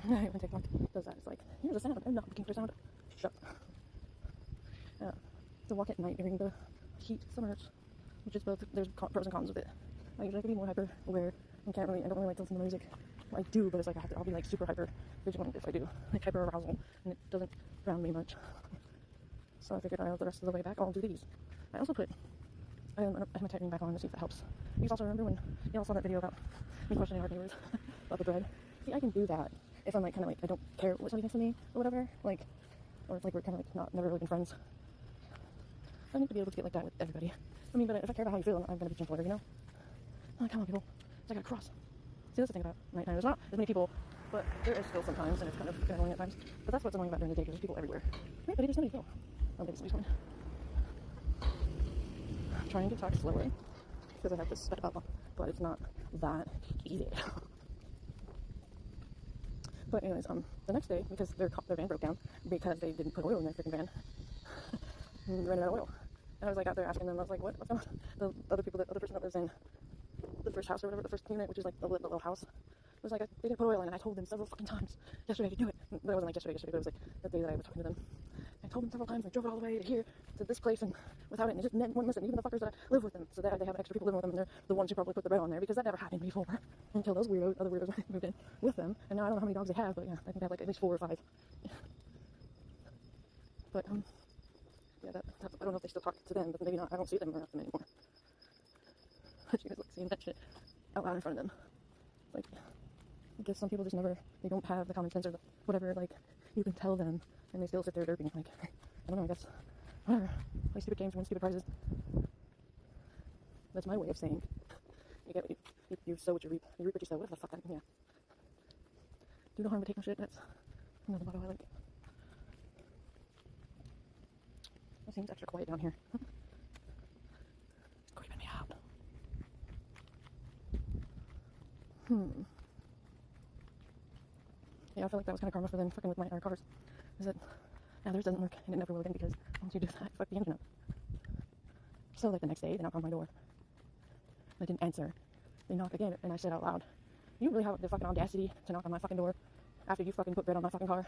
When TikTok does that, it's like, here's a sound. I'm not looking for sound. Shut up. To walk at night during the heat summers, which is both, there's pros and cons with it. I usually can be more hyper aware and I don't really like to listen to music. Well, I do, but it's like I'll be like super hyper vigilant if I do, like hyper arousal, and it doesn't drown me much. So I figured the rest of the way back I'll do these. I also put I have my tightening back on to see if that helps. You also remember when y'all saw that video about me questioning our neighbors about the bread? See, I can do that if I'm like kind of like I don't care what somebody thinks of me or whatever, like, or it's like we're kind of like never really been friends. I need to be able to get like that with everybody. I mean, but if I care about how you feel, I'm gonna be gentler, you know? I'm like, come on, people. It's like I gotta cross. See, that's the thing about nighttime. There's not as many people, but there is still sometimes, and it's kind of annoying at times. But that's what's annoying about during the day, because there's people everywhere. Hey, buddy, there's somebody here. Oh, maybe somebody's coming. I'm trying to talk slowly, because I have this sped up, but it's not that easy. But anyways, the next day, because their van broke down, because they didn't put oil in their freaking van, ran out of oil. And I was like out there asking them, I was like, what's going on? The other person that lives in the first house or whatever, the first unit, which is like the little house, was like, they didn't put oil in, and I told them several fucking times yesterday to do it. But it wasn't like yesterday, but it was like the day that I was talking to them. I told them several times, I drove it all the way to here, to this place, and without it, and it just wouldn't listen, even the fuckers that live with them. So they have extra people living with them, and they're the ones who probably put the bread on there, because that never happened before, until those other weirdos moved in with them. And now I don't know how many dogs they have, but yeah, I think they have like at least 4 or 5. But, yeah, I don't know if they still talk to them, but maybe not. I don't see them around them anymore. But you guys like seeing that shit out loud in front of them. Like, I guess some people just they don't have the common sense or the whatever, like, you can tell them, and they still sit there derping. Like, I don't know, I guess, whatever. Play stupid games, win stupid prizes. That's my way of saying, you sow what you reap. You reap what you sow. Whatever the fuck that, yeah. Do no harm but take no shit. That's another motto I like. It seems extra quiet down here. It's creeping me out. Yeah, I feel like that was kind of karma for them fucking with our cars. Is that now theirs doesn't work, and it never will again, because once you do that, fuck the engine up. So like the next day, they knock on my door. I didn't answer. They knock again, and I said out loud, "You really have the fucking audacity to knock on my fucking door after you fucking put bread on my fucking car?"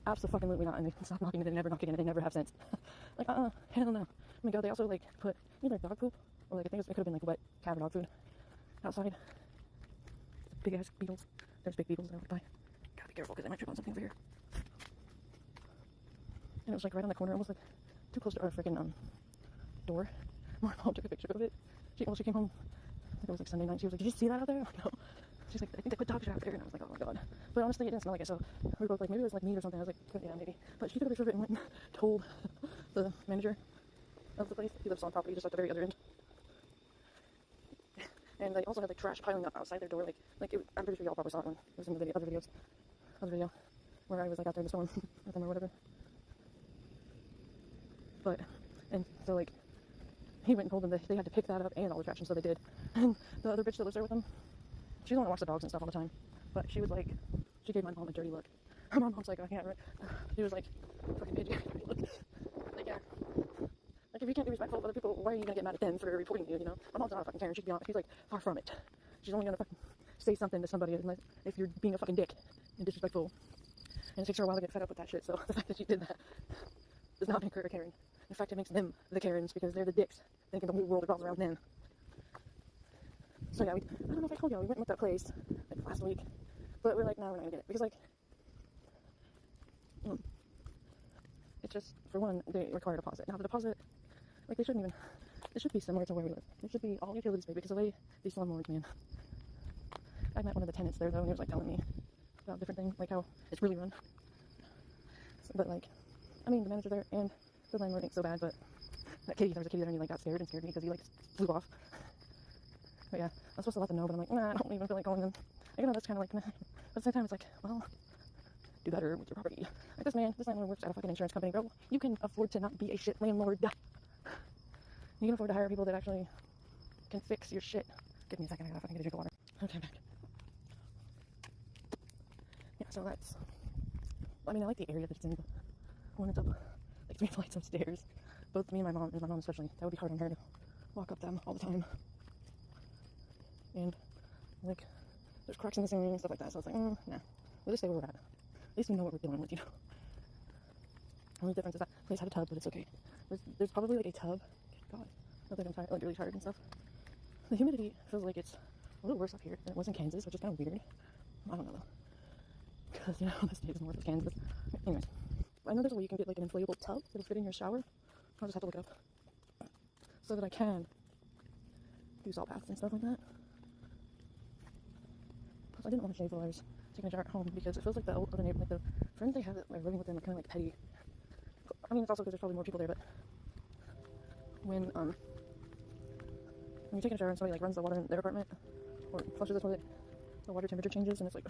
Absolutely not. And they stopped knocking, and they never knock again, and they never have since. Like, hell no. I mean, God, they also like put either dog poop or like I think it could have been like wet cat or dog food outside. Big ass beetles. There's big beetles that I walk by. Gotta be careful because I might trip on something over here. And it was like right on the corner, almost like too close to our freaking door. My mom took a picture of it. She came home. I think it was like Sunday night. She was like, "Did you see that out there?" I'm like, "No." She's like, "I think they put dog shit out there." And I was like, "Oh my god." But honestly, it didn't smell like it. So we were both like, maybe it was like meat or something. I was like, yeah, maybe. But she took a picture of it and went and told the manager of the place. He lives on property just at the very other end. And they also had like trash piling up outside their door. I'm pretty sure y'all probably saw it when it was in the other video where I was like out there in the storm with them or whatever. But, and so like, he went and told them that they had to pick that up and all the trash, and so they did. And the other bitch that lives there with them, she's the one that walks the dogs and stuff all the time. But she was like, she gave my mom a dirty look. Her mom's like, "Oh yeah, right." She was like, "Fucking bitch, dirty look." Like, yeah. Like, if you can't be respectful of other people, why are you gonna get mad at them for reporting you, you know? My mom's not a fucking Karen, she's like, far from it. She's only gonna fucking say something to somebody if you're being a fucking dick and disrespectful. And it takes her a while to get fed up with that shit, so the fact that she did that does not make her a Karen. In fact, it makes them the Karens, because they're the dicks, thinking the whole world revolves around them. So yeah, I don't know if I told y'all, we went and looked at that place, like, last week, but we're like, no, we're not gonna get it, because, like, it's just, for one, they require a deposit. Now, the deposit, like, it should be similar to where we live. It should be all utilities paid, because the way these slumlords, man. I met one of the tenants there, though, and he was, like, telling me about different things, like how it's really run. So, but, like, I mean, the manager there and the landlord ain't so bad, but there was a kitty there, and he, like, got scared me because he, like, flew off. But yeah, I was supposed to let them know, but I'm like, nah, I don't even feel like calling them. You know, that's kind of like, nah. But at the same time, it's like, well, do better with your property. Like, this landlord works at a fucking insurance company, bro. You can afford to not be a shit landlord. You can afford to hire people that actually can fix your shit. Give me a second, I gotta fucking get a drink of water. Okay, I'm back. Yeah, so that's, I mean, I like the area that it's in, but when it's up, like, 3 flights of stairs, both me and my mom especially, that would be hard on her to walk up them all the time. And, like, there's cracks in the ceiling and stuff like that, so it's like, nah. we'll just stay where we're at. At least we know what we're dealing with, you know. The only difference is that place had a tub, but it's okay. There's probably like a tub. God, I feel like I'm tired, like really tired and stuff. The humidity feels like it's a little worse up here than it was in Kansas, which is kind of weird. I don't know though, because you know the state is north of Kansas. Anyways, I know there's a way you can get like an inflatable tub that'll fit in your shower. I'll just have to look it up so that I can do salt baths and stuff like that. Plus, I didn't want to shave while I was taking a shower at home because it feels like the other neighbor, like the friends they have that are living with them, are kind of like petty. I mean, it's also because there's probably more people there, but when you're taking a shower and somebody like runs the water in their apartment or flushes the toilet, the water temperature changes, and it's like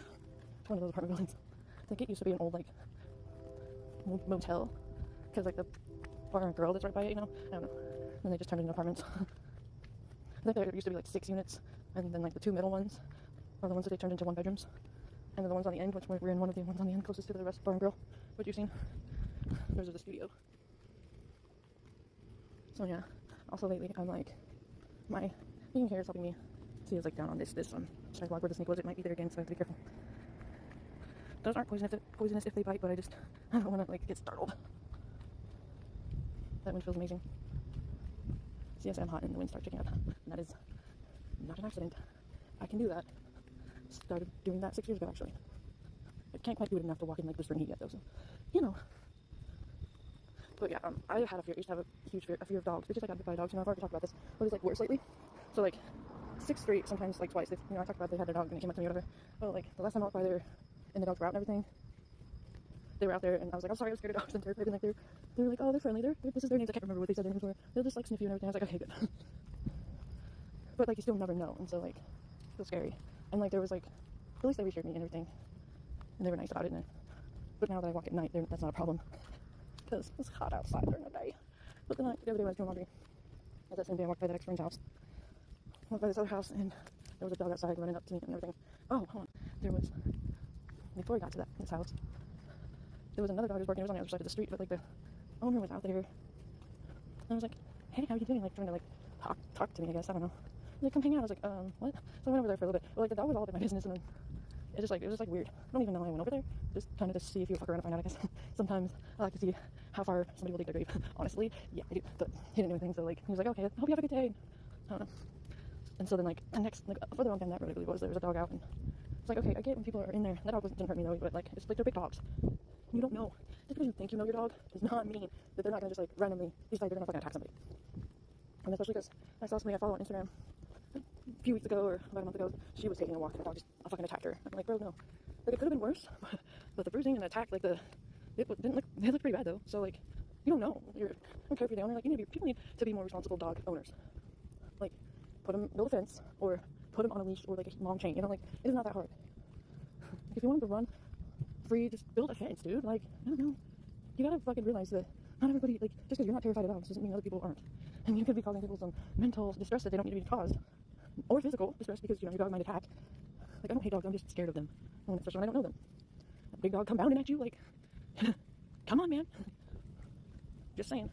one of those apartment buildings. I think it used to be an old like motel, because like the bar and grill that's right by it, you know, I don't know. And they just turned it into apartments. I think there used to be like 6 units, and then like the 2 middle ones are the ones that they turned into 1 bedrooms, and then the ones on the end, which we're in one of the ones on the end closest to the rest bar and grill, which you've seen. Those are the studio. So yeah. Also lately, I'm like, my being here is helping me. See, it's like down on this side block where the snake was. It might be there again, so I have to be careful. Those aren't poisonous if they bite, but I don't want to like get startled. That wind feels amazing. So yes, I'm hot and the wind starts picking up. And that is not an accident. I can do that. Started doing that 6 years ago, actually. I can't quite do it enough to walk in like the spring heat yet, though. So, you know. But yeah, I used to have a huge fear of dogs because I got bit by dogs. You know, I've already talked about this, but it's like worse lately. So like 6 straight, sometimes like twice. I talked about they had a dog and it came up to me or whatever. But like the last time I walked by there and the dogs were out and everything, they were out there and I was like, I'm sorry, I'm scared of dogs. And terrified. And like they're like, oh, they're friendly. This is their names. I can't remember what they said their names were. They'll just like sniff you and everything. I was like, okay, good. But like you still never know, and so like it was scary. And like there was like, at least they reassured me and everything, and they were nice about it. But now that I walk at night, that's not a problem. Because it's hot outside during the day. But the other day when I was doing laundry, at that same day I walked by that ex-friend's house. I walked by this other house and there was a dog outside running up to me and everything. Oh, hold on. There was, before I got to this house, there was another dog who was barking. It was on the other side of the street, but like the owner was out there. And I was like, hey, how are you doing? Like trying to like talk to me, I guess. I don't know. Like, come hang out. I was like, what? So I went over there for a little bit. But like the dog was all up in my business, and then it was just like weird. I don't even know why I went over there. Just kind of to see if you would fuck around and find out, I guess. Sometimes I like to see how far somebody will dig their grave. Honestly, yeah, I do. But he didn't do anything, so like he was like, okay, I hope you have a good day. I don't know. And so then like the next, like further on down that road, I believe there was a dog out, and it's like, okay, I get when people are in there. That dog didn't hurt me though, but like it's like they're big dogs. You don't know. Just because you think you know your dog does not mean that they're not gonna just like randomly decide they're gonna fucking attack somebody. And especially because I saw somebody I follow on Instagram a few weeks ago or about a month ago. She was taking a walk and the dog just fucking attacked her. I'm like, bro, no. Like it could have been worse, but the bruising and the attack, like it looked pretty bad though. So like, you don't know. I don't care if you're the owner. Like people need to be more responsible dog owners. Like, build a fence or put them on a leash or like a long chain. You know, like it is not that hard. If you want them to run free, just build a fence, dude. Like, I don't know. You gotta fucking realize that not everybody, like, just because you're not terrified of dogs doesn't mean other people aren't. And you could be causing people some mental distress that they don't need to be caused. Or physical distress because, you know, your dog might attack. Like, I don't hate dogs, I'm just scared of them. Especially when I don't know them. A big dog come bounding at you, like, come on, man. Just saying.